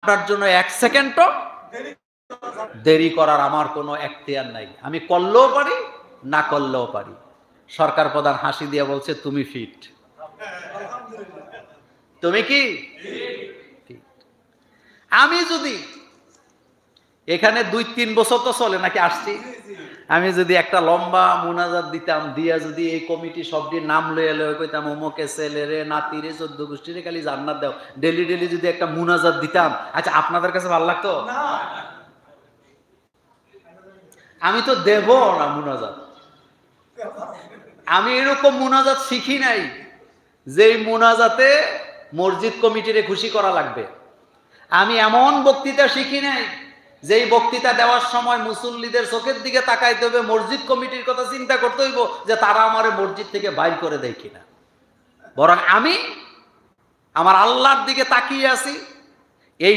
আপনার জন্য এক সেকেন্ডও দেরি করার আমার কোনো এখতিয়ার নাই। আমি করলেও পারি, না করলেও পারি। সরকার প্রধান হাসি দিয়ে বলছে, তুমি ফিট। তুমি কি? আমি যদি এখানে 2-3 বছর তো চলে নাকি আসছি, আমি যদি একটা লম্বা মুনাজাত দিতাম, দিয়া যদি এই কমিটি সবটির নাম লয়ে লয়ে কইতাম অমুকে ছেলে রে, নাতি রে, 14 গোষ্ঠীরে খালি জান্নাত দাও, ডেলি ডেলি যদি একটা মুনাজাত দিতাম, আচ্ছা আপনাদের কাছে ভালো লাগতো? আমি তো দেব না মুনাজাত। আমি এরকম মুনাজাত শিখি নাই যেই মুনাজাতে মসজিদ কমিটিরে খুশি করা লাগবে। আমি এমন বক্তৃতা শিখি নাই যেই বক্তৃতা দেওয়ার সময় মুসল্লিদের চোখের দিকে তাকাইতে হবে, মসজিদ কমিটির কথা চিন্তা করতে হইব যে তারা আমার মসজিদ থেকে বাইর করে দেয় কিনা। বরং আমি আমার আল্লাহর দিকে তাকিয়ে আছি। এই